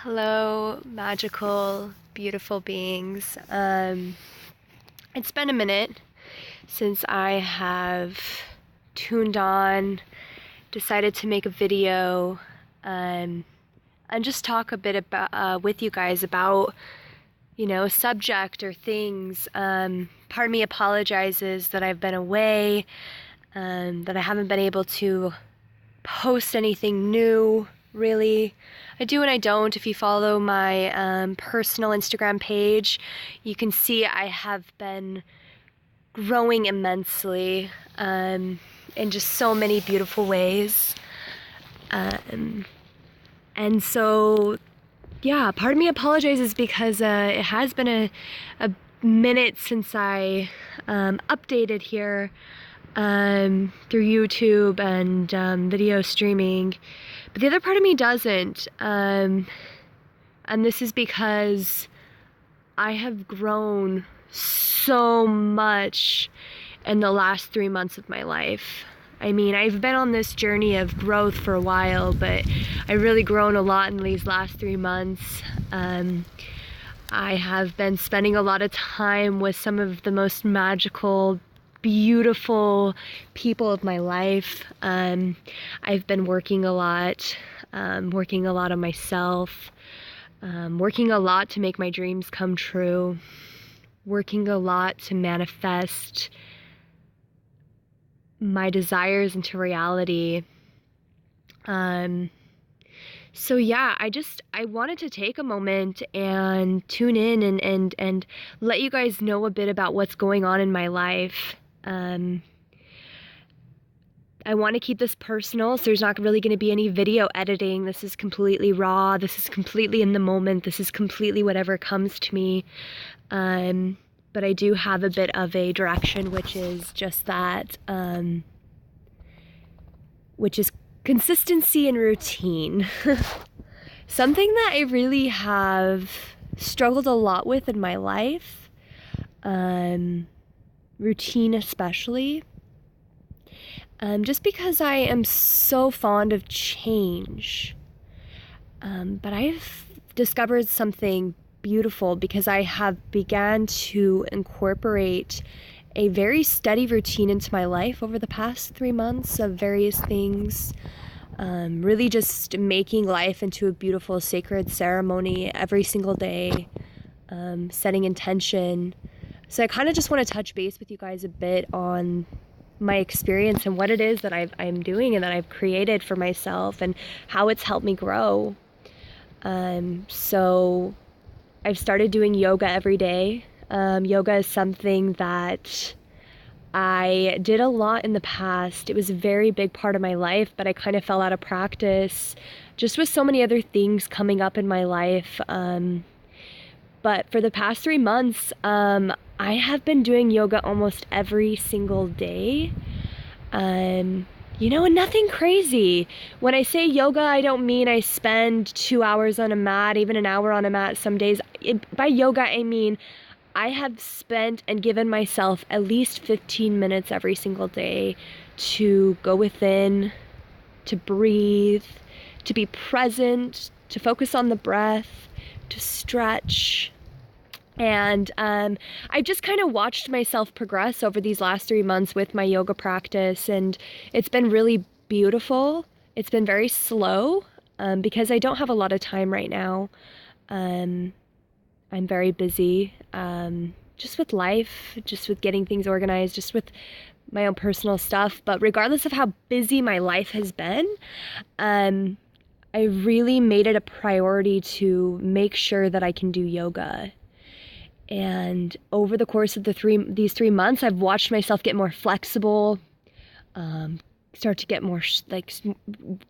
Hello, magical, beautiful beings. It's been a minute since I have tuned on, decided to make a video, and just talk a bit about with you guys about, a subject or things. Part of me apologizes that I've been away, that I haven't been able to post anything new. Really, I do and I don't. If you follow my personal Instagram page, you can see I have been growing immensely in just so many beautiful ways. And so, yeah, part of me apologizes because it has been a minute since I updated here through YouTube and video streaming. But the other part of me doesn't, and this is because I have grown so much in the last 3 months of my life. I mean, I've been on this journey of growth for a while, but I've really grown a lot in these last 3 months. I have been spending a lot of time with some of the most magical, beautiful people of my life. I've been working a lot on myself, working a lot to make my dreams come true, working a lot to manifest my desires into reality. So yeah, I wanted to take a moment and tune in and let you guys know a bit about what's going on in my life. I want to keep this personal, so there's not really going to be any video editing. This is completely raw. This is completely in the moment. This is completely whatever comes to me. But I do have a bit of a direction, which is just that, which is consistency and routine. Something that I really have struggled a lot with in my life, routine especially, just because I am so fond of change. But I've discovered something beautiful because I have began to incorporate a very steady routine into my life over the past 3 months of various things. Really just making life into a beautiful sacred ceremony every single day, setting intention. So I kind of just want to touch base with you guys a bit on my experience and what it is that I'm doing and that I've created for myself and how it's helped me grow. So I've started doing yoga every day. Yoga is something that I did a lot in the past. It was a very big part of my life, but I kind of fell out of practice just with so many other things coming up in my life. But for the past 3 months, I have been doing yoga almost every single day. And nothing crazy. When I say yoga, I don't mean I spend 2 hours on a mat, even an hour on a mat some days. By yoga, I mean I have spent and given myself at least 15 minutes every single day to go within, to breathe, to be present, to focus on the breath, to stretch. And I've just kind of watched myself progress over these last 3 months with my yoga practice, and it's been really beautiful. It's been very slow because I don't have a lot of time right now. I'm very busy, just with life, just with getting things organized, just with my own personal stuff. But regardless of how busy my life has been, I really made it a priority to make sure that I can do yoga. And over the course of these 3 months, I've watched myself get more flexible, start to get more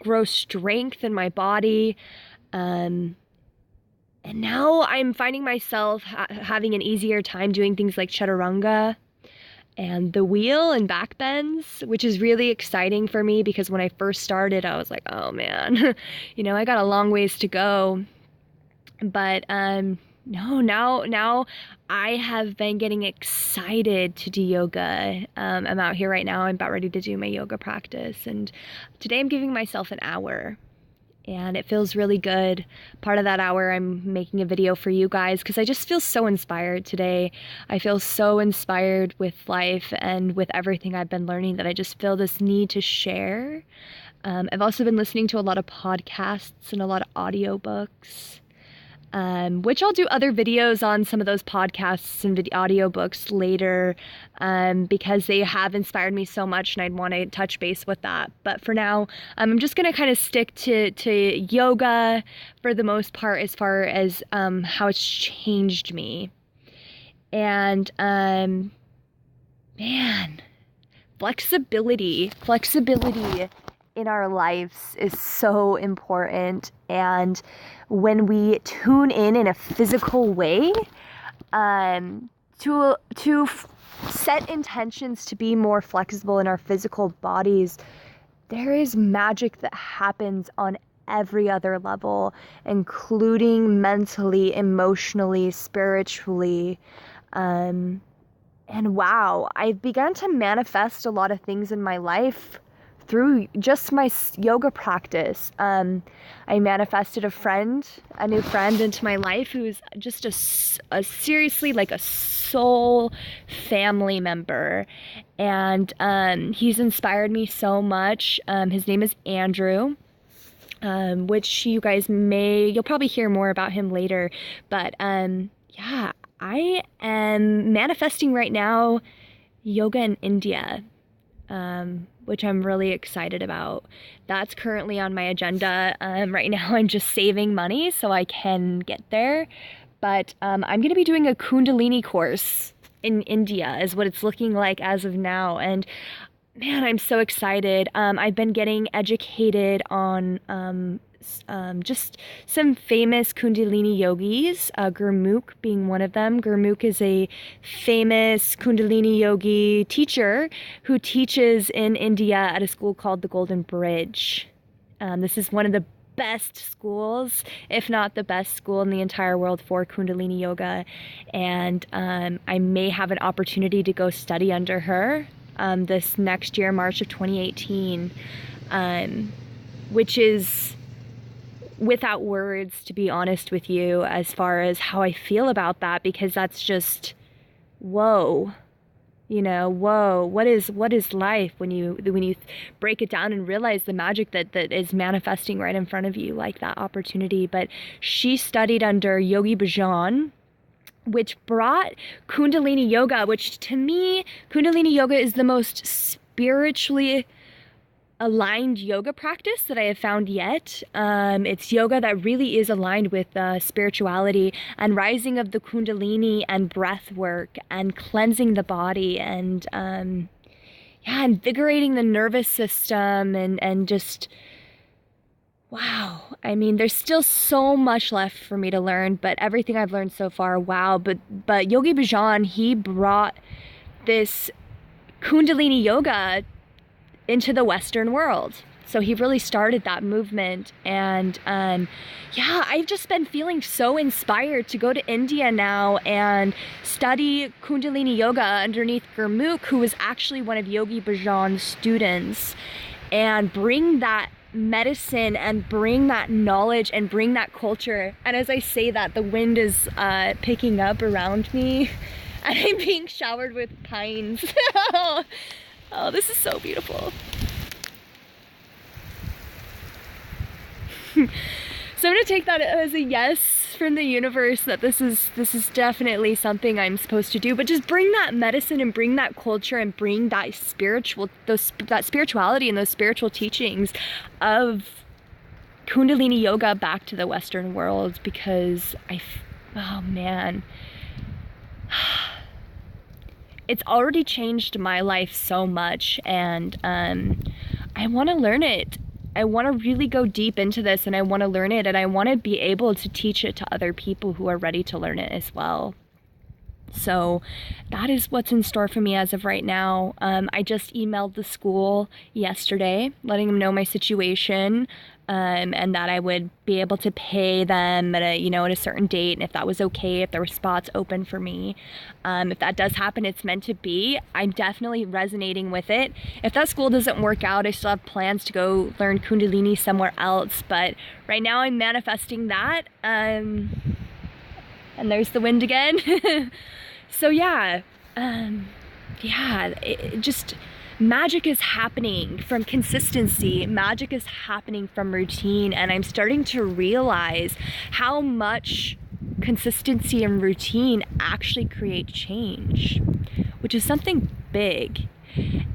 grow strength in my body. And now I'm finding myself having an easier time doing things like chaturanga and the wheel and back bends, which is really exciting for me because when I first started, I was like, oh man, I got a long ways to go. But no, now I have been getting excited to do yoga. I'm out here right now. I'm about ready to do my yoga practice. And today I'm giving myself an hour. and it feels really good. Part of that hour I'm making a video for you guys because I just feel so inspired today. I feel so inspired with life and with everything I've been learning that I just feel this need to share. I've also been listening to a lot of podcasts and a lot of audiobooks, which I'll do other videos on some of those podcasts and audiobooks later, because they have inspired me so much and I'd want to touch base with that. But for now, I'm just going to kind of stick to yoga for the most part as far as how it's changed me. And man, flexibility in our lives is so important. And when we tune in a physical way, to set intentions to be more flexible in our physical bodies, there is magic that happens on every other level, including mentally, emotionally, spiritually. And wow, I've begun to manifest a lot of things in my life through just my yoga practice. I manifested a new friend into my life who's just a seriously like a soul family member. And he's inspired me so much. His name is Andrew, which you guys you'll probably hear more about him later. But yeah, I am manifesting right now yoga in India, which I'm really excited about. That's currently on my agenda. Right now I'm just saving money so I can get there. But I'm going to be doing a Kundalini course in India is what it's looking like as of now. And man, I'm so excited. I've been getting educated on just some famous Kundalini yogis, Gurmukh being one of them. Gurmukh is a famous Kundalini yogi teacher who teaches in India at a school called the Golden Bridge. This is one of the best schools, if not the best school in the entire world for Kundalini yoga. And I may have an opportunity to go study under her this next year, March of 2018, which is without words, to be honest with you, as far as how I feel about that, because that's just, whoa, whoa, what is life when you break it down and realize the magic that is manifesting right in front of you, like that opportunity. But she studied under Yogi Bhajan, which brought Kundalini yoga, which to me, Kundalini yoga is the most spiritually aligned yoga practice that I have found yet. It's yoga that really is aligned with spirituality and rising of the Kundalini and breath work and cleansing the body and invigorating the nervous system and just, wow. I mean, there's still so much left for me to learn, but everything I've learned so far, wow. But Yogi Bhajan, he brought this Kundalini yoga into the Western world. So he really started that movement. And I've just been feeling so inspired to go to India now and study Kundalini yoga underneath Gurmukh, who was actually one of Yogi Bhajan's students, and bring that medicine and bring that knowledge and bring that culture. And as I say that, the wind is picking up around me and I'm being showered with pines. Oh, this is so beautiful. So I'm gonna take that as a yes from the universe that this is definitely something I'm supposed to do. But just bring that medicine and bring that culture and bring that that spirituality and those spiritual teachings of Kundalini yoga back to the Western world, because oh man. It's already changed my life so much, and I want to learn it. I want to really go deep into this, and I want to learn it, and I want to be able to teach it to other people who are ready to learn it as well. So that is what's in store for me as of right now. I just emailed the school yesterday, letting them know my situation, and that I would be able to pay them at a certain date, and if that was okay, if there were spots open for me. If that does happen, it's meant to be. I'm definitely resonating with it. If that school doesn't work out, I still have plans to go learn Kundalini somewhere else, but right now I'm manifesting that. And there's the wind again. So just magic is happening from consistency. Magic is happening from routine, and I'm starting to realize how much consistency and routine actually create change, which is something big.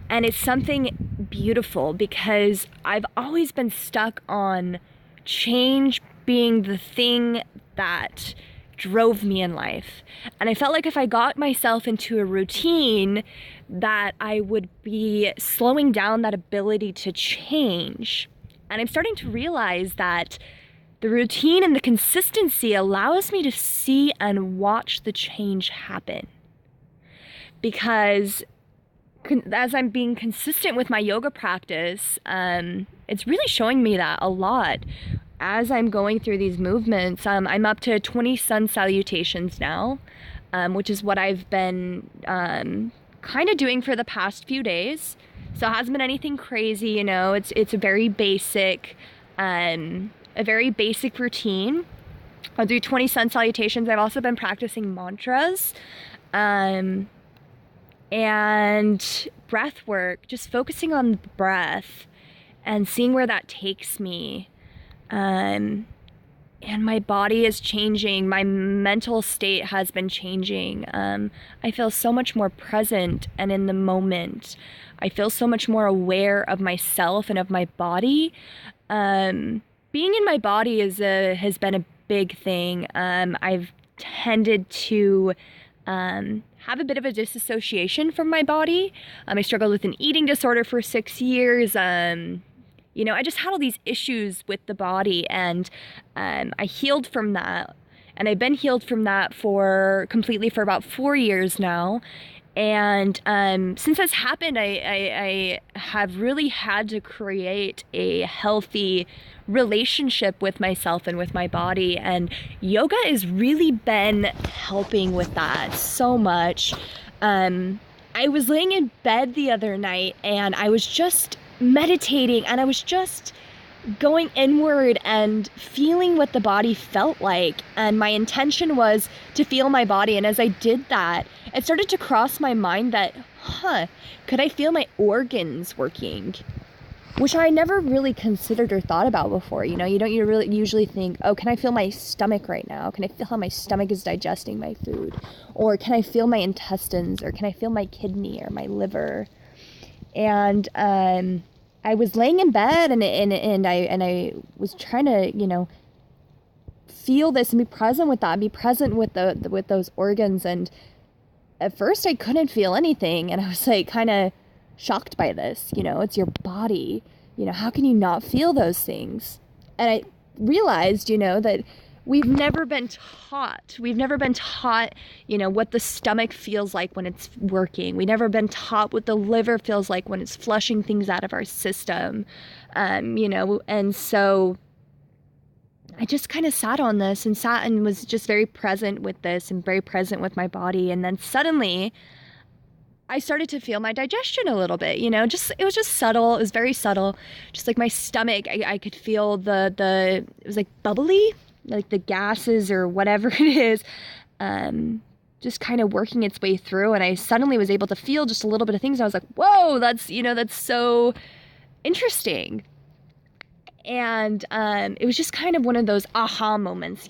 And it's something beautiful because I've always been stuck on change being the thing that drove me in life. And I felt like if I got myself into a routine that I would be slowing down that ability to change. And I'm starting to realize that the routine and the consistency allows me to see and watch the change happen. Because as I'm being consistent with my yoga practice, it's really showing me that a lot. As I'm going through these movements, I'm up to 20 sun salutations now, which is what I've been kind of doing for the past few days. So it hasn't been anything crazy, it's a very basic routine. I'll do 20 sun salutations. I've also been practicing mantras and breath work, just focusing on the breath and seeing where that takes me. And my body is changing. My mental state has been changing. I feel so much more present and in the moment. I feel so much more aware of myself and of my body. Being in my body has been a big thing. I've tended to have a bit of a disassociation from my body. I struggled with an eating disorder for 6 years. I just had all these issues with the body, and I healed from that. And I've been healed from that completely for about 4 years now. And since that's happened, I have really had to create a healthy relationship with myself and with my body. And yoga has really been helping with that so much. I was laying in bed the other night, and I was just meditating, and I was just going inward and feeling what the body felt like, and my intention was to feel my body. And as I did that, it started to cross my mind that could I feel my organs working, which I never really considered or thought about before. You don't really usually think, oh, can I feel my stomach right now? Can I feel how my stomach is digesting my food? Or can I feel my intestines? Or can I feel my kidney or my liver? And I was laying in bed, and I was trying to feel this and be present with that, be present with with those organs. And at first I couldn't feel anything, and I was like kind of shocked by this. It's your body. How can you not feel those things? And I realized that we've never been taught, what the stomach feels like when it's working. We've never been taught what the liver feels like when it's flushing things out of our system. And so I just kind of sat on this and was just very present with this and very present with my body. And then suddenly I started to feel my digestion a little bit, it was just subtle. It was very subtle. Just like my stomach, I could feel it was like bubbly, like the gases or whatever it is, just kind of working its way through. And I suddenly was able to feel just a little bit of things. I was like, whoa, that's so interesting. And it was just kind of one of those aha moments,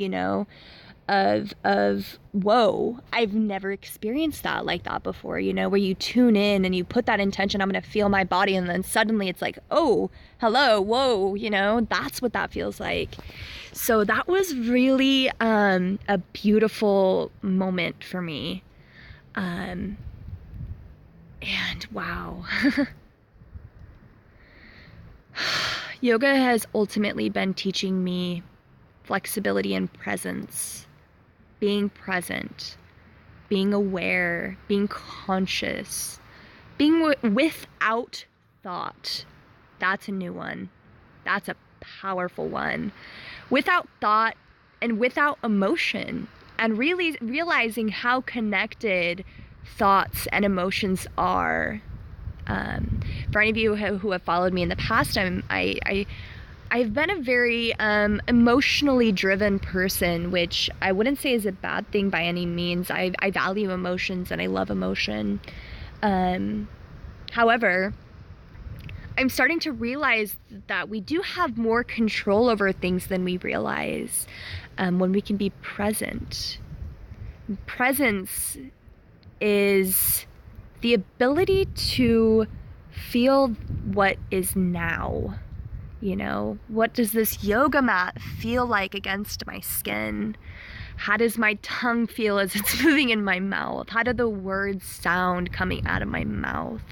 of whoa, I've never experienced that like that before, where you tune in and you put that intention, I'm going to feel my body, and then suddenly it's like, oh, hello, whoa, that's what that feels like. So that was really a beautiful moment for me. And wow. Yoga has ultimately been teaching me flexibility and presence, being present, being aware, being conscious, being without thought. That's a new one. That's a powerful one. Without thought and without emotion, and really realizing how connected thoughts and emotions are. For any of you who have followed me in the past, I've been a very emotionally driven person, which I wouldn't say is a bad thing by any means. I value emotions and I love emotion. However, I'm starting to realize that we do have more control over things than we realize when we can be present. Presence is the ability to feel what is now. You know, what does this yoga mat feel like against my skin? How does my tongue feel as it's moving in my mouth? How do the words sound coming out of my mouth?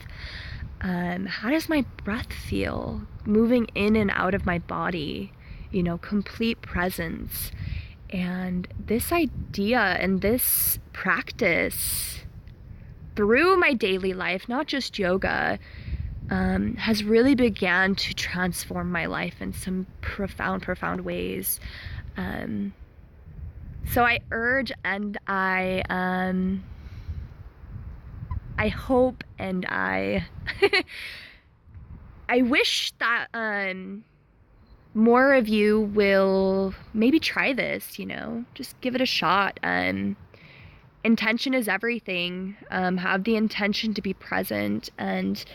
How does my breath feel moving in and out of my body? You know, complete presence. And this idea and this practice through my daily life, not just yoga, has really began to transform my life in some profound ways. So I urge and I hope and I wish that more of you will maybe try this, you know, just give it a shot. Intention is everything. Have the intention to be present, and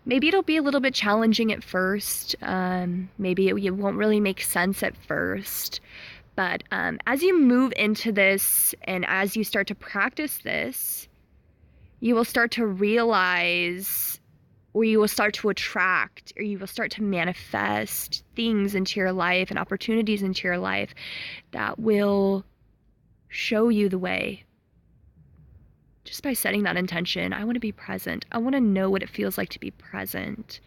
maybe it'll be a little bit challenging at first. Maybe it won't really make sense at first. But as you move into this and as you start to practice this, you will start to realize, or you will start to attract, or you will start to manifest things into your life and opportunities into your life that will show you the way. Just by setting that intention, I want to be present. I want to know what it feels like to be present.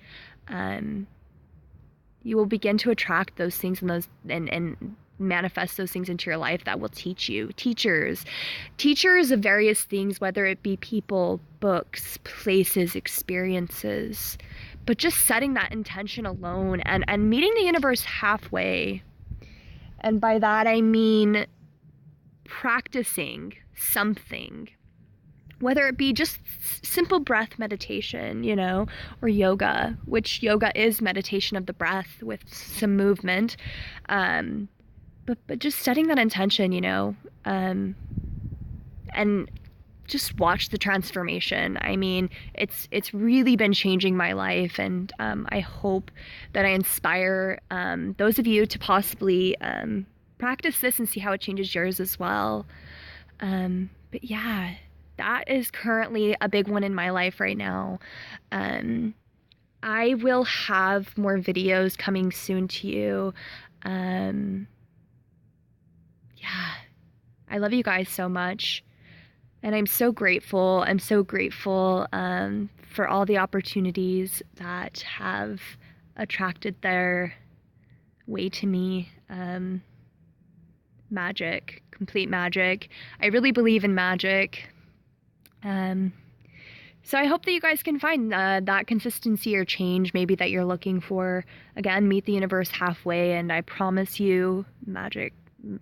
You will begin to attract those things and manifest those things into your life that will teach you. Teachers of various things, whether it be people, books, places, experiences, but just setting that intention alone and meeting the universe halfway. And by that I mean practicing something, whether it be just simple breath meditation, you know, or yoga, which yoga is meditation of the breath with some movement. But just setting that intention, you know, and just watch the transformation. I mean, it's really been changing my life, and I hope that I inspire those of you to possibly practice this and see how it changes yours as well. But yeah, that is currently a big one in my life right now. I will have more videos coming soon to you. Yeah, I love you guys so much. And I'm so grateful. I'm so grateful for all the opportunities that have attracted their way to me. Magic, complete magic. I really believe in magic. So I hope that you guys can find that consistency or change maybe that you're looking for. Again, meet the universe halfway, and I promise you magic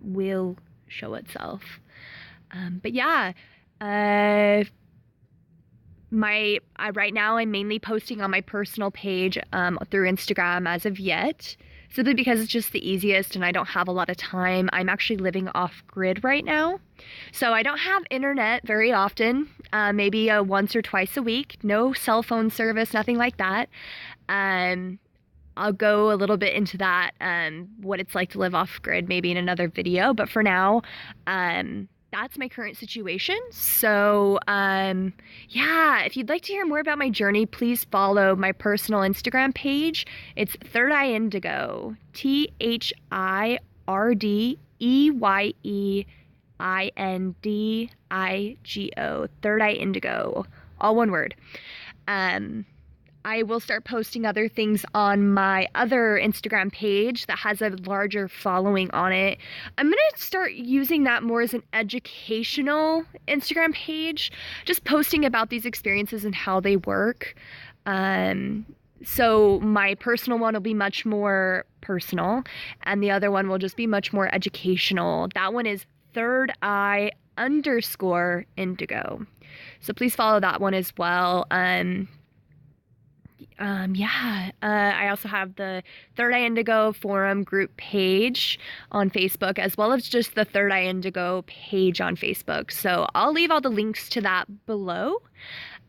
will show itself. But yeah, right now I'm mainly posting on my personal page through Instagram as of yet, simply because it's just the easiest and I don't have a lot of time. I'm actually living off grid right now, so I don't have internet very often, maybe once or twice a week. No cell phone service, nothing like that. I'll go a little bit into that, what it's like to live off grid maybe in another video, but for now, that's my current situation. So yeah, if you'd like to hear more about my journey, please follow my personal Instagram page. It's Third Eye Indigo, THIRDEYEINDIGO, Third Eye Indigo, all one word. I will start posting other things on my other Instagram page that has a larger following on it. I'm going to start using that more as an educational Instagram page, just posting about these experiences and how they work. So my personal one will be much more personal, and the other one will just be much more educational. That one is Third Eye _ Indigo. So please follow that one as well. I also have the Third Eye Indigo forum group page on Facebook, as well as just the Third Eye Indigo page on Facebook. So I'll leave all the links to that below.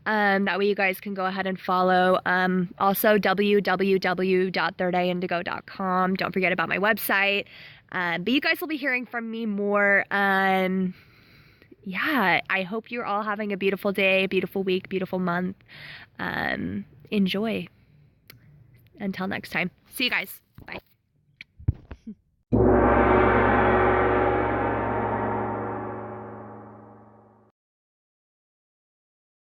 That way you guys can go ahead and follow. Also www.thirdeyeindigo.com. Don't forget about my website. But you guys will be hearing from me more. I hope you're all having a beautiful day, beautiful week, beautiful month. Enjoy. Until next time. See you guys.